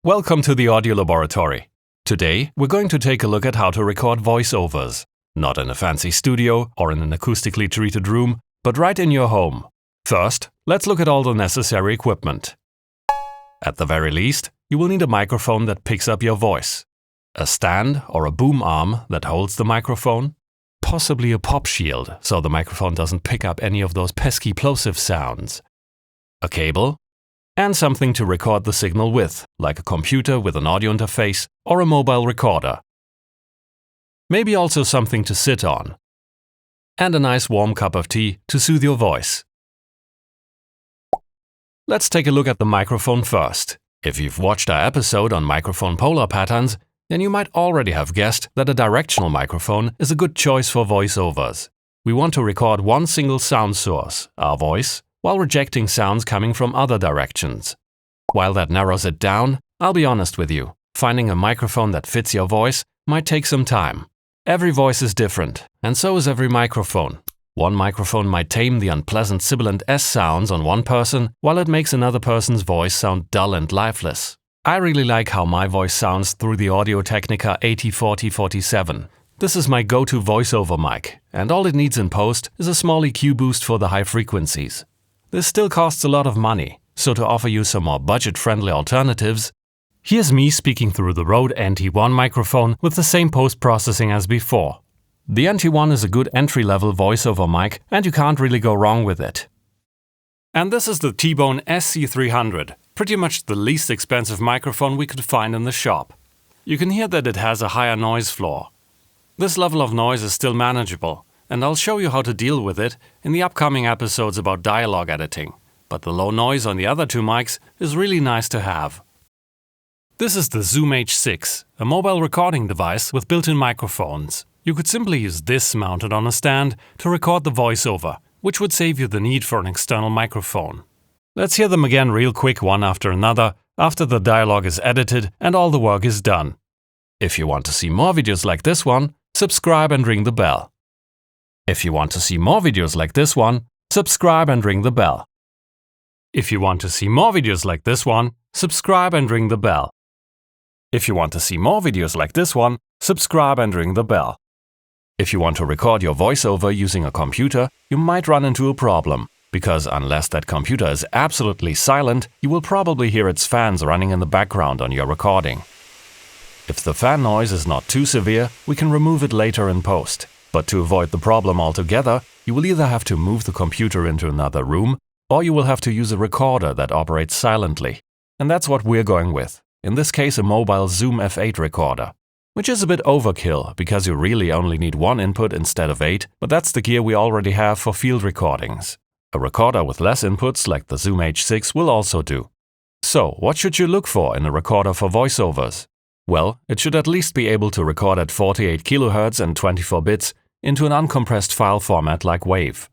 Welcome to the Audio Laboratory. Today, we're going to take a look at how to record voiceovers. Not in a fancy studio or in an acoustically treated room, but right in your home. First, let's look at all the necessary equipment. At the very least, you will need a microphone that picks up your voice, a stand or a boom arm that holds the microphone, possibly a pop shield so the microphone doesn't pick up any of those pesky plosive sounds, a cable, and something to record the signal with, like a computer with an audio interface or a mobile recorder. Maybe also something to sit on. And a nice warm cup of tea to soothe your voice. Let's take a look at the microphone first. If you've watched our episode on microphone polar patterns, then you might already have guessed that a directional microphone is a good choice for voiceovers. We want to record one single sound source, our voice, while rejecting sounds coming from other directions. While that narrows it down, I'll be honest with you, finding a microphone that fits your voice might take some time. Every voice is different, and so is every microphone. One microphone might tame the unpleasant sibilant S sounds on one person, while it makes another person's voice sound dull and lifeless. I really like how my voice sounds through the AudioTechnica AT4047. This is my go-to voiceover mic, and all it needs in post is a small EQ boost for the high frequencies. This still costs a lot of money, so to offer you some more budget-friendly alternatives, here's me speaking through the Rode NT1 microphone with the same post-processing as before. The NT1 is a good entry-level voiceover mic, and you can't really go wrong with it. And this is the Tbone SC300, pretty much the least expensive microphone we could find in the shop. You can hear that it has a higher noise floor. This level of noise is still manageable, and I'll show you how to deal with it in the upcoming episodes about dialogue editing. But the low noise on the other two mics is really nice to have. This is the Zoom H6, a mobile recording device with built-in microphones. You could simply use this mounted on a stand to record the voiceover, which would save you the need for an external microphone. Let's hear them again real quick one after another, after the dialogue is edited and all the work is done. If you want to see more videos like this one, subscribe and ring the bell. If you want to see more videos like this one, subscribe and ring the bell. If you want to see more videos like this one, subscribe and ring the bell. If you want to see more videos like this one, subscribe and ring the bell. If you want to record your voiceover using a computer, you might run into a problem, because unless that computer is absolutely silent, you will probably hear its fans running in the background on your recording. If the fan noise is not too severe, we can remove it later in post. But to avoid the problem altogether, you will either have to move the computer into another room, or you will have to use a recorder that operates silently. And that's what we're going with. In this case, a mobile Zoom F8 recorder. Which is a bit overkill, because you really only need one input instead of 8, but that's the gear we already have for field recordings. A recorder with less inputs, like the Zoom H6, will also do. So, what should you look for in a recorder for voiceovers? Well, it should at least be able to record at 48 kHz and 24 bits into an uncompressed file format like WAV.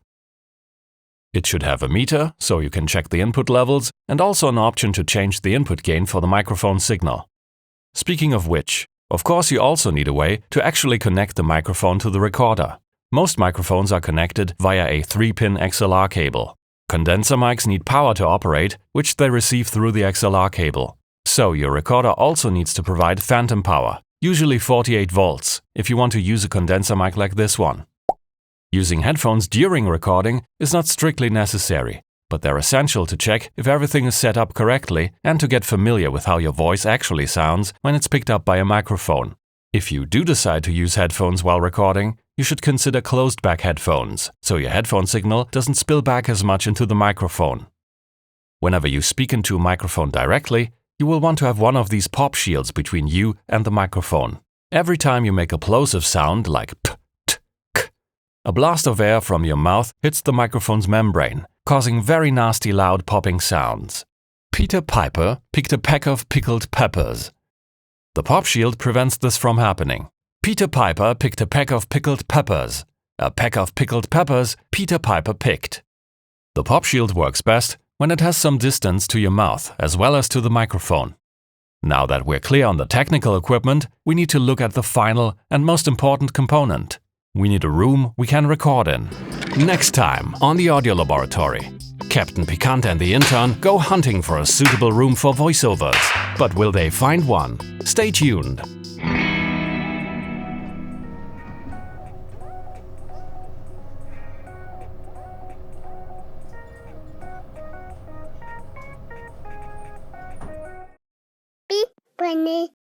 It should have a meter, so you can check the input levels, and also an option to change the input gain for the microphone signal. Speaking of which, of course you also need a way to actually connect the microphone to the recorder. Most microphones are connected via a 3-pin XLR cable. Condenser mics need power to operate, which they receive through the XLR cable. So your recorder also needs to provide phantom power, usually 48 volts, if you want to use a condenser mic like this one. Using headphones during recording is not strictly necessary, but they're essential to check if everything is set up correctly and to get familiar with how your voice actually sounds when it's picked up by a microphone. If you do decide to use headphones while recording, you should consider closed-back headphones, so your headphone signal doesn't spill back as much into the microphone. Whenever you speak into a microphone directly, you will want to have one of these pop shields between you and the microphone. Every time you make a plosive sound like p, t, k, a blast of air from your mouth hits the microphone's membrane, causing very nasty loud popping sounds. Peter Piper picked a peck of pickled peppers. The pop shield prevents this from happening. Peter Piper picked a peck of pickled peppers. A peck of pickled peppers Peter Piper picked. The pop shield works best when it has some distance to your mouth as well as to the microphone. Now that we're clear on the technical equipment, we need to look at the final and most important component. We need a room we can record in. Next time on the Audio Laboratory. Captain Pikant and the intern go hunting for a suitable room for voiceovers. But will they find one? Stay tuned. Beep, bunny.